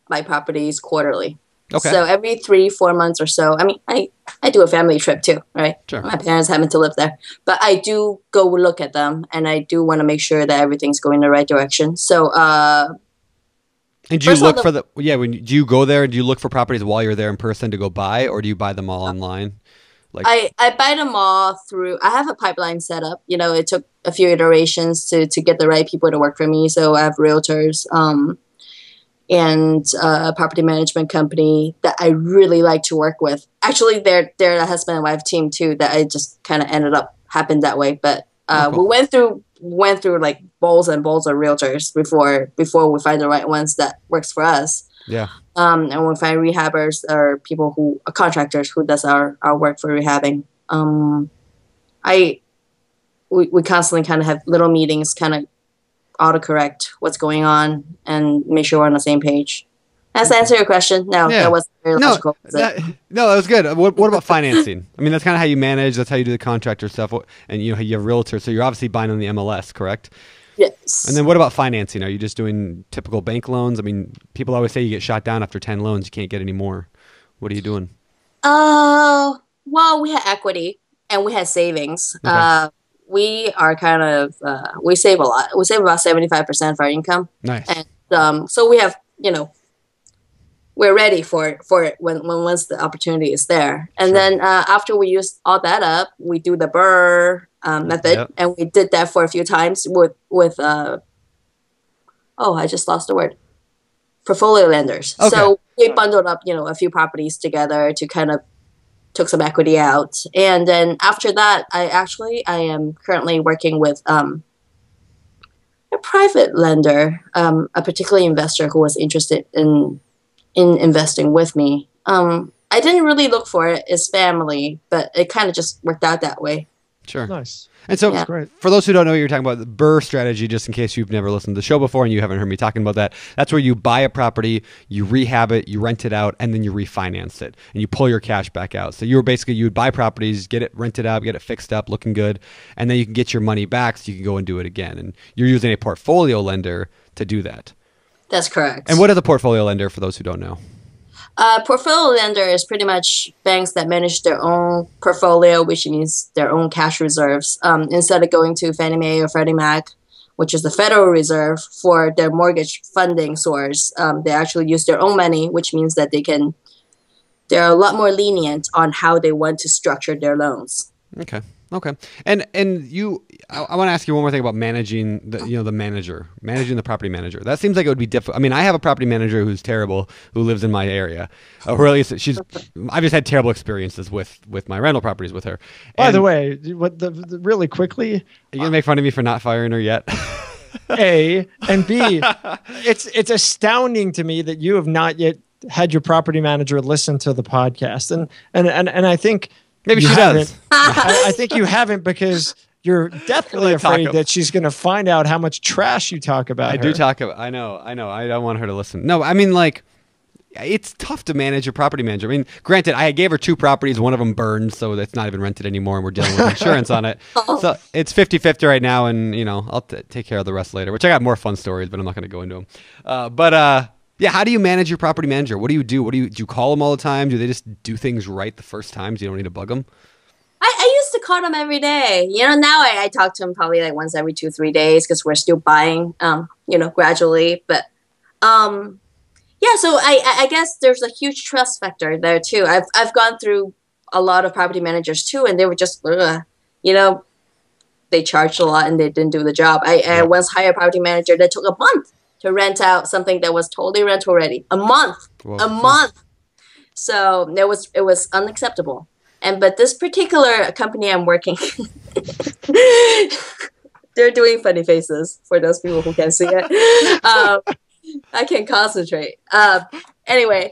my properties quarterly. Okay. So every 3-4 months or so, I mean, I do a family trip too, right? Sure. My parents happen to live there. But I do go look at them, and I do want to make sure that everything's going in the right direction. So, and do you look do you go there and do you look for properties while you're there in person to go buy, or do you buy them all online? Like I buy them all through, I have a pipeline set up. You know, it took a few iterations to get the right people to work for me. So I have realtors, and a property management company that I really like to work with. Actually, they're a husband and wife team too, that I just kind of happened that way. But cool. we went through like bowls and bowls of realtors before we find the right ones that works for us. Yeah. And we find rehabbers or people who are contractors who does our work for rehabbing. We constantly kind of have little meetings, kind of autocorrect what's going on and make sure we're on the same page. Does that answer your question? No, that wasn't very logical. That was good. What about financing? I mean, that's kind of how you manage. That's how you do the contractor stuff. And you have realtors, so you're obviously buying on the MLS, correct? Yes. And then what about financing? Are you just doing typical bank loans? I mean, people always say you get shot down after 10 loans. You can't get any more. What are you doing? Well, we had equity and we had savings. Okay. We are kind of, we save a lot. We save about 75% of our income. Nice. And so we have, you know, we're ready for it when once the opportunity is there. And Sure. then after we use all that up, we do the BRRRR method. Yep. And we did that for a few times with I just lost the word. Portfolio lenders. Okay. So we bundled up, you know, a few properties together to kind of took some equity out. And then after that, I am currently working with a private lender, a particular investor who was interested in investing with me. I didn't really look for it as family, but it kind of just worked out that way. Sure. Nice. And so Yeah. Great. for those who don't know what you're talking about, the BRRRR strategy, just in case you've never listened to the show before and you haven't heard me talking about that, that's where you buy a property, you rehab it, you rent it out, and then you refinance it, and you pull your cash back out. So you would buy properties, get it rented out, get it fixed up, looking good, and then you can get your money back so you can go and do it again. And you're using a portfolio lender to do that. That's correct. And what is a portfolio lender for those who don't know? Portfolio lender is pretty much banks that manage their own portfolio, which means their own cash reserves. Instead of going to Fannie Mae or Freddie Mac, which is the Federal Reserve, for their mortgage funding source, they actually use their own money, which means that they're a lot more lenient on how they want to structure their loans. Okay. And I want to ask you one more thing about managing managing the property manager. That seems like it would be difficult. I mean, I have a property manager who's terrible, who lives in my area. Or at least I've just had terrible experiences with my rental properties with her. By the way, really quickly, are you gonna make fun of me for not firing her yet? A and B, it's astounding to me that you have not yet had your property manager listen to the podcast, and I think maybe you she haven't. does. I think you haven't because you're definitely afraid that she's going to find out how much trash you talk about. I know. I don't want her to listen. No, I mean, like, it's tough to manage your property manager. I mean, granted, I gave her 2 properties. One of them burned, so that's not even rented anymore, and we're dealing with insurance on it. So it's 50-50 right now, and, you know, I'll take care of the rest later, which I got more fun stories, but I'm not going to go into them. Yeah, how do you manage your property manager? What do you do? Do you call them all the time? Do they just do things right the first time so you don't need to bug them? I used to call them every day. Now I talk to them probably like once every 2-3 days because we're still buying, gradually. But yeah, so I guess there's a huge trust factor there too. I've gone through a lot of property managers too, and they were just, they charged a lot and they didn't do the job. I once hired a property manager that took a month to rent out something that was totally rental ready. A month. Whoa. A month. So it was unacceptable. But this particular company I'm working, they're doing funny faces for those people who can't see it. I can concentrate. Anyway,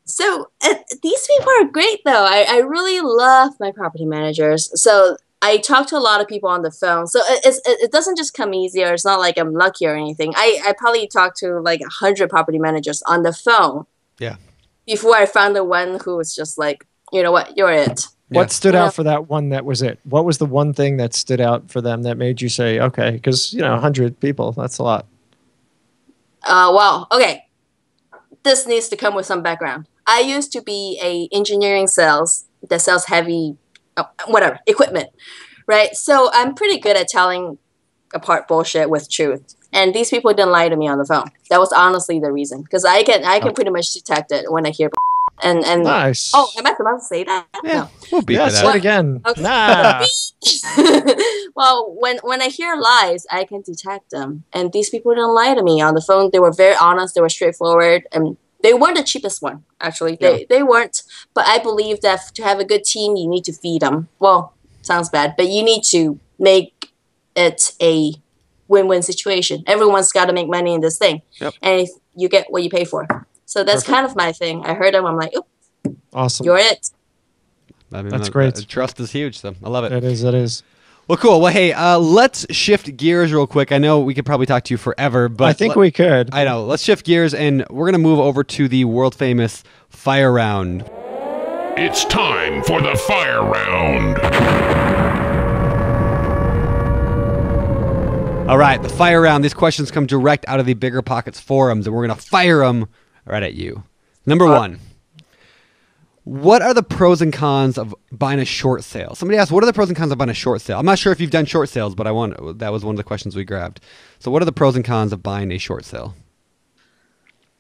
so these people are great, though. I really love my property managers. So I talk to a lot of people on the phone. So it doesn't just come easier. It's not like I'm lucky or anything. I probably talked to like 100 property managers on the phone. Yeah. Before I found the one who was just like, you know what, you're it. What stood out for that one that was it? What was the one thing that stood out for them that made you say, okay, because, 100 people, that's a lot. Well, okay. This needs to come with some background. I used to be a engineering sales that sells heavy, equipment, right? So I'm pretty good at telling apart bullshit with truth. And these people didn't lie to me on the phone. That was honestly the reason. Because I can pretty much detect it when I hear and nice. Oh, am I supposed to say that? Yeah, no. We'll beat say it again. Okay. Nah. Well, when I hear lies, I can detect them. And these people didn't lie to me on the phone. They were very honest. They were straightforward. And they weren't the cheapest one, actually. They weren't. But I believe that to have a good team, you need to feed them. Well, sounds bad, but you need to make it a win-win situation. Everyone's got to make money in this thing. Yep. And if you get what you pay for. So that's kind of my thing. I heard them. I'm like, oh, awesome. You're it. I mean, that's great. Trust is huge, so I love it. It is. Well, cool. Well, hey, let's shift gears real quick. I know we could probably talk to you forever, but I think we could. I know. Let's shift gears, and we're going to move over to the world-famous fire round. It's time for the fire round. All right, the fire round. These questions come direct out of the BiggerPockets forums, and we're going to fire them right at you. Number one. What are the pros and cons of buying a short sale? Somebody asked, what are the pros and cons of buying a short sale? I'm not sure if you've done short sales, but that was one of the questions we grabbed. So what are the pros and cons of buying a short sale?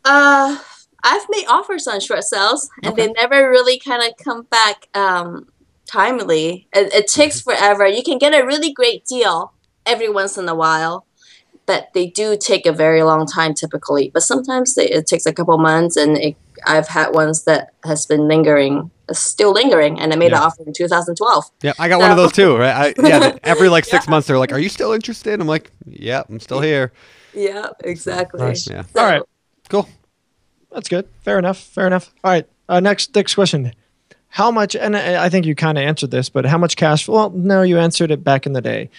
I've made offers on short sales, and they never really kind of come back timely. It takes forever. You can get a really great deal every once in a while, but they do take a very long time typically. But sometimes it takes a couple months, and I've had ones that has been still lingering, and I made an offer in 2012. Yeah, I got one of those too, right? Every 6 months they're like, "Are you still interested?" I'm like, "Yeah, I'm still here." Yeah, exactly. Nice. Yeah. All right, cool. That's good. Fair enough. All right. Next question. How much? And I think you kind of answered this, but how much cash? Well, no, you answered it back in the day.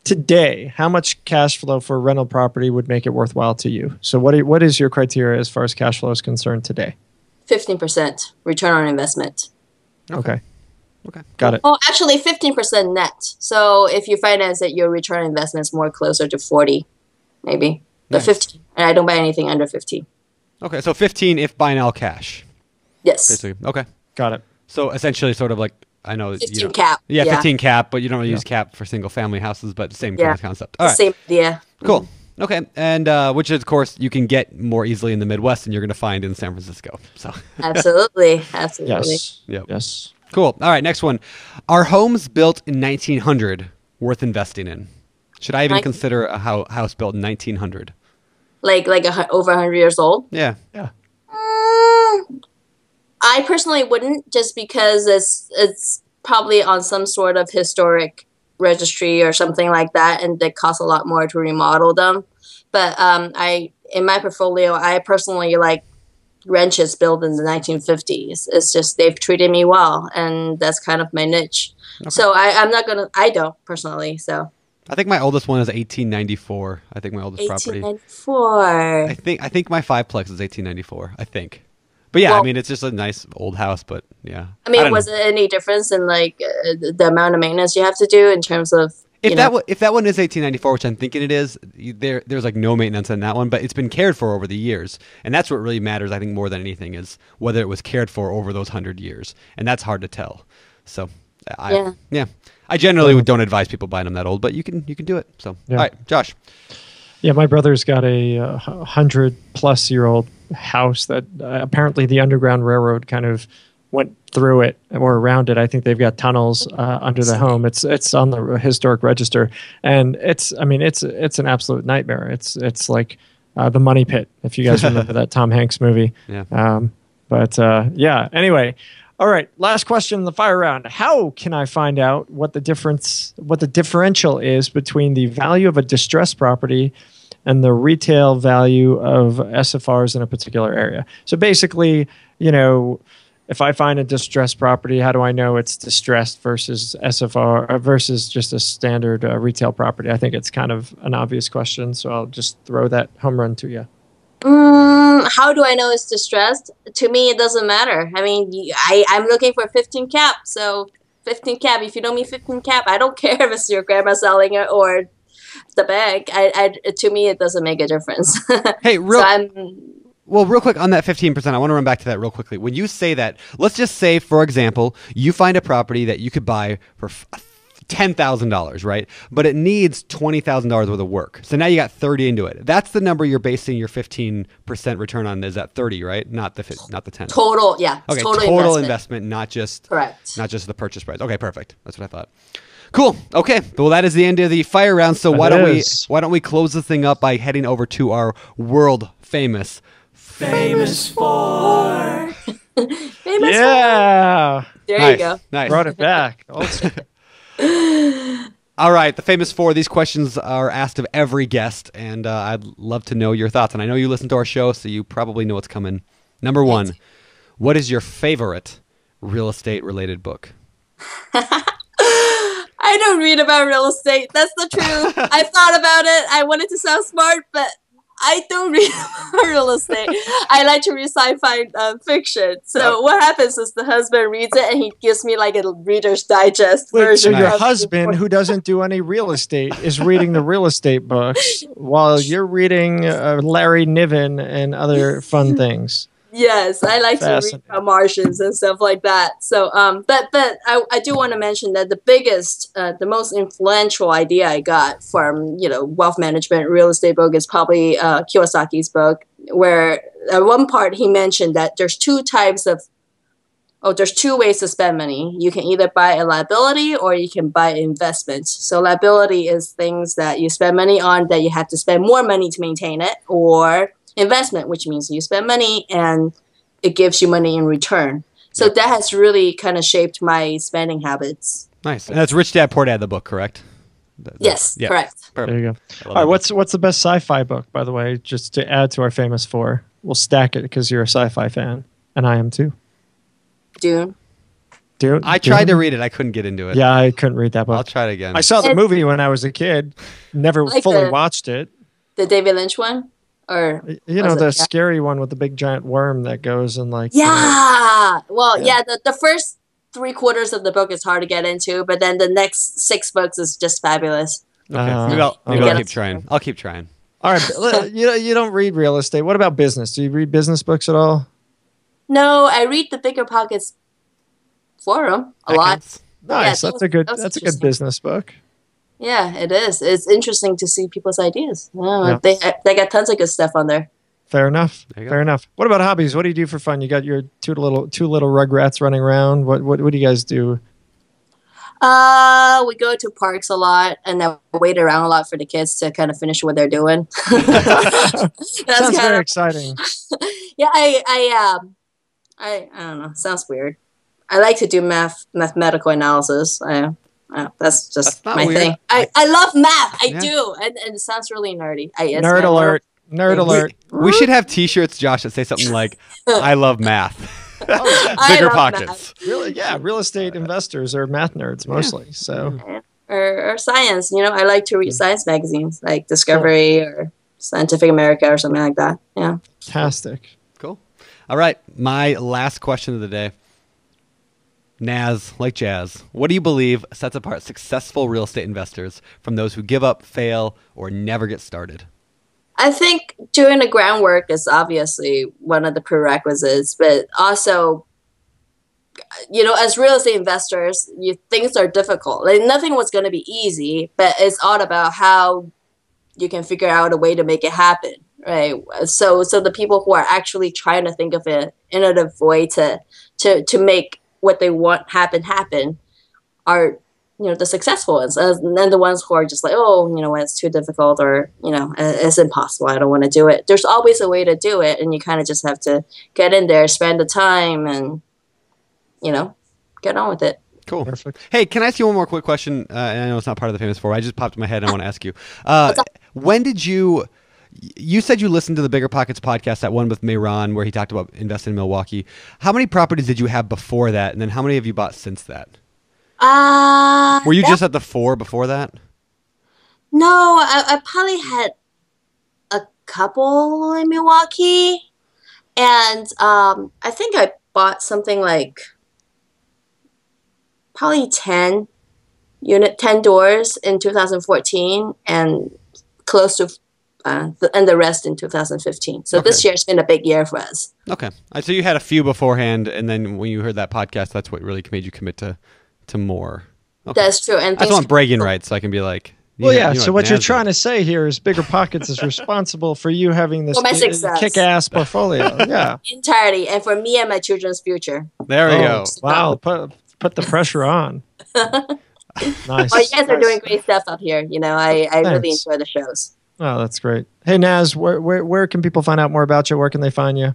Today, how much cash flow for a rental property would make it worthwhile to you? So what is your criteria as far as cash flow is concerned today? 15% return on investment. Okay. Got it. Oh, actually 15% net. So if you finance it, your return on investment is more closer to 40, maybe. But 15. And I don't buy anything under 15. Okay, so 15 if buy now cash. Yes. Basically. Okay. Got it. So essentially sort of like, I know 15 cap. Yeah, 15 cap, but you don't really use cap for single family houses, but same kind of concept. All right. Same idea. Cool. Okay. And which of course you can get more easily in the Midwest than you're going to find in San Francisco. So Absolutely. Yes. Yep. Yes. Cool. All right, next one. Are homes built in 1900 worth investing in? Should I even consider a house built in 1900? Like over 100 years old? Yeah. I personally wouldn't, just because it's probably on some sort of historic registry or something like that, and it costs a lot more to remodel them. But in my portfolio, I personally like ranches built in the 1950s. It's just they've treated me well, and that's kind of my niche. Okay. So I don't personally. So I think my oldest one is 1894. I think my oldest property. 1894. I think my fiveplex is 1894. I think. But yeah, I mean, it's just a nice old house, but yeah. I mean, was it any difference in like the amount of maintenance you have to do in terms of? If that one is 1894, which I'm thinking it is, there's like no maintenance on that one, but it's been cared for over the years, and that's what really matters. I think more than anything is whether it was cared for over those 100 years, and that's hard to tell. So, I generally don't advise people buying them that old, but you can do it. So, all right, Josh. Yeah, my brother's got a 100-plus-year-old house that apparently the Underground Railroad kind of went through it or around it. I think they've got tunnels under the home. It's on the historic register, and it's an absolute nightmare. It's like the Money Pit, if you guys remember that Tom Hanks movie. Yeah. Anyway, all right. Last question in the fire round. How can I find out what the differential is between the value of a distressed property and the retail value of SFRs in a particular area? So basically, if I find a distressed property, how do I know it's distressed versus SFR versus just a standard retail property? I think it's kind of an obvious question, so I'll just throw that home run to you. How do I know it's distressed? To me, it doesn't matter. I mean, I'm looking for 15 cap, so 15 cap. If you know me, 15 cap, I don't care if it's your grandma selling it or the bank. To me, it doesn't make a difference. Hey, real quick on that 15%, I want to run back to that real quickly. When you say that, let's just say, for example, you find a property that you could buy for $10,000, right? But it needs $20,000 worth of work. So now you got 30 into it. That's the number you're basing your 15% return on. Is that 30, right? Not the 10. Total, yeah. Okay, total investment, not just the purchase price. Okay, perfect. That's what I thought. Cool. Okay. Well, that is the end of the fire round. So why don't we close the thing up by heading over to our world famous Four. Yeah. There you go. Nice. Brought it back. All right. The famous four. These questions are asked of every guest, and I'd love to know your thoughts. And I know you listen to our show, so you probably know what's coming. Number one, what is your favorite real estate related book? I don't read about real estate. That's the truth. I thought about it. I wanted to sound smart, but I don't read about real estate. I like to read sci-fi fiction. So what happens is the husband reads it and he gives me like a Reader's Digest version. So your husband, who doesn't do any real estate, is reading the real estate books while you're reading Larry Niven and other fun things. Yes, I like to read about Martians and stuff like that. So, but I do want to mention that the biggest, the most influential idea I got from, wealth management real estate book is probably Kiyosaki's book, where at one part he mentioned that there's two ways to spend money. You can either buy a liability or you can buy investments. So liability is things that you spend money on that you have to spend more money to maintain it, or investment, which means you spend money and it gives you money in return. So that has really kind of shaped my spending habits. Nice. And that's Rich Dad Poor Dad, the book, correct? Yes, correct. Perfect. There you go. All right, what's the best sci-fi book, by the way, just to add to our famous four? We'll stack it because you're a sci-fi fan, and I am too. Dune. I tried to read it. I couldn't get into it. Yeah, I couldn't read that book. I'll try it again. I saw the movie when I was a kid. Never fully watched it. The David Lynch one? Or the scary one with the big giant worm that goes and like the first 3/4 of the book is hard to get into, but then the next 6 books is just fabulous. Okay. Maybe I'll keep trying. I'll keep trying. All right. You don't read real estate. What about business? Do you read business books at all? No, I read the BiggerPockets forum a lot. Nice. Yeah, that's a good business book. Yeah, it is. It's interesting to see people's ideas. They got tons of good stuff on there. Fair enough. What about hobbies? What do you do for fun? You got your two little rugrats running around. What do you guys do? We go to parks a lot, and then wait around a lot for the kids to kind of finish what they're doing. Sounds very exciting. Yeah, I don't know. Sounds weird. I like to do mathematical analysis. That's just my thing. I love math. I do. And it sounds really nerdy. Nerd alert. Nerd alert. We should have T-shirts, Josh, that say something like, I love math. BiggerPockets. Really? Yeah. Real estate investors are math nerds mostly. Yeah. So. Or science. I like to read science magazines like Discovery or Scientific America or something like that. Yeah. Fantastic. Cool. All right. My last question of the day. Nazz, like jazz, what do you believe sets apart successful real estate investors from those who give up, fail, or never get started? I think doing the groundwork is obviously one of the prerequisites, but also, as real estate investors, things are difficult. Like, nothing was going to be easy, but it's all about how you can figure out a way to make it happen, right? So the people who are actually trying to think of an innovative way to make what they want happen are the successful ones, and then the ones who are just like, it's too difficult, or it's impossible, I don't want to do it. There's always a way to do it, and you kind of just have to get in there, spend the time, and get on with it. Cool. Perfect. Hey, can I ask you one more quick question? I know it's not part of the Famous Four. I just popped in my head and I want to ask you. When did you said you listened to the BiggerPockets podcast, that one with Mayron, where he talked about investing in Milwaukee. How many properties did you have before that? And then how many have you bought since that? Were you just at the 4 before that? No, I probably had a couple in Milwaukee. And I think I bought something like probably 10 doors in 2014 and close to and the rest in 2015. So this year's been a big year for us. Okay. So you had a few beforehand, and then when you heard that podcast, that's what really made you commit to more. Okay. That's true. And I just want bragging rights, so I can be like, so what you're trying to say here is BiggerPockets is responsible for you having this kick-ass portfolio. Yeah. Entirely. And for me and my children's future. There we go. Wow. Put the pressure on. Nice. Well, you guys are doing great stuff out here. I really enjoy the shows. Oh, that's great. Hey, Nazz, where can people find out more about you? Where can they find you?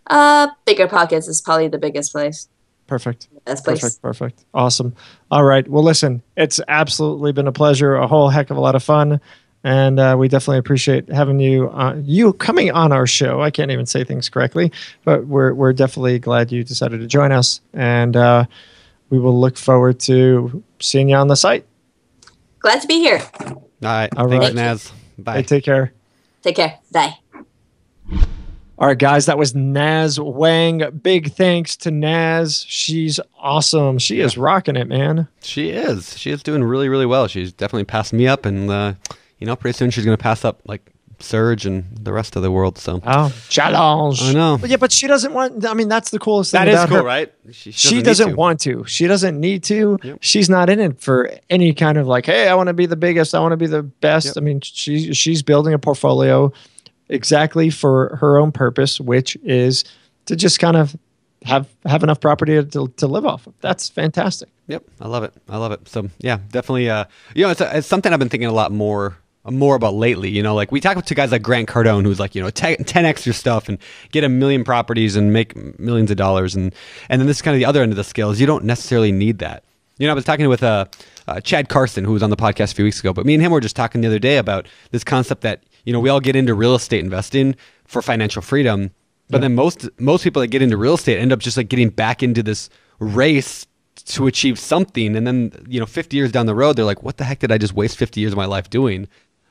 BiggerPockets is probably the biggest place. Perfect. Best place. Perfect. Awesome. All right. Well, listen, it's absolutely been a pleasure, a whole heck of a lot of fun. And we definitely appreciate having you coming on our show. I can't even say things correctly, but we're definitely glad you decided to join us. And we will look forward to seeing you on the site. Glad to be here. All right. Thanks, Nazz. Bye. Hey, take care. Take care. Bye. All right, guys, that was Nazz Wang. Big thanks to Nazz. She's awesome. She is rocking it, man. She is. She is doing really, really well. She's definitely passed me up, and pretty soon she's going to pass up like Serge and the rest of the world. So challenge. I know. But she doesn't want. I mean, that's the coolest thing. That about is cool, her. right? She doesn't want to. She doesn't need to. Yep. She's not in it for any kind of like, hey, I want to be the biggest. I want to be the best. Yep. I mean, she's building a portfolio exactly for her own purpose, which is to just kind of have enough property to live off of. That's fantastic. Yep, I love it. So yeah, definitely. It's something I've been thinking a lot more about lately. Like we talk to guys like Grant Cardone, who's like 10x your stuff and get 1 million properties and make millions of dollars, and then this is kind of the other end of the scale is you don't necessarily need that. I was talking with Chad Carson, who was on the podcast a few weeks ago, but me and him were just talking the other day about this concept that we all get into real estate investing for financial freedom, but then most people that get into real estate end up just like getting back into this race to achieve something, and then 50 years down the road they're like, what the heck did I just waste 50 years of my life doing?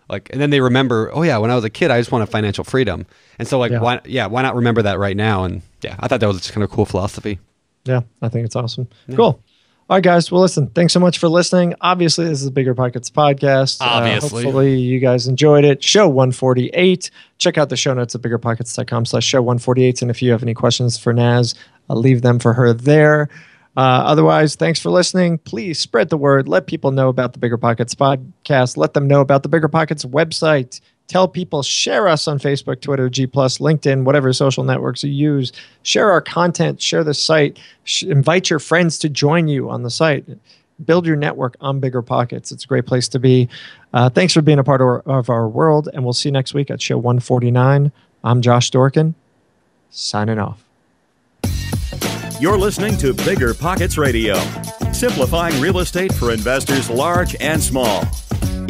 Like, and then they remember, oh yeah, when I was a kid I just wanted financial freedom, and so like why not remember that right now? And I thought that was just kind of cool philosophy. Yeah, I think it's awesome. Yeah. Cool. All right, guys. Well, listen, thanks so much for listening. Obviously, this is the BiggerPockets podcast. Obviously. Hopefully, you guys enjoyed it. Show 148. Check out the show notes at biggerpockets.com/show148. And if you have any questions for Nazz, I'll leave them for her there. Otherwise, thanks for listening. Please spread the word. Let people know about the BiggerPockets podcast. Let them know about the BiggerPockets website. Tell people, share us on Facebook, Twitter, G+, LinkedIn, whatever social networks you use. Share our content, share the site, invite your friends to join you on the site. Build your network on BiggerPockets. It's a great place to be. Thanks for being a part of our world, and we'll see you next week at show 149. I'm Josh Dorkin, signing off. You're listening to BiggerPockets Radio, simplifying real estate for investors large and small.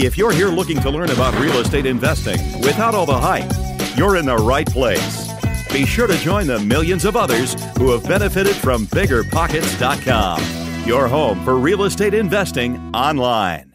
If you're here looking to learn about real estate investing without all the hype, you're in the right place. Be sure to join the millions of others who have benefited from BiggerPockets.com, your home for real estate investing online.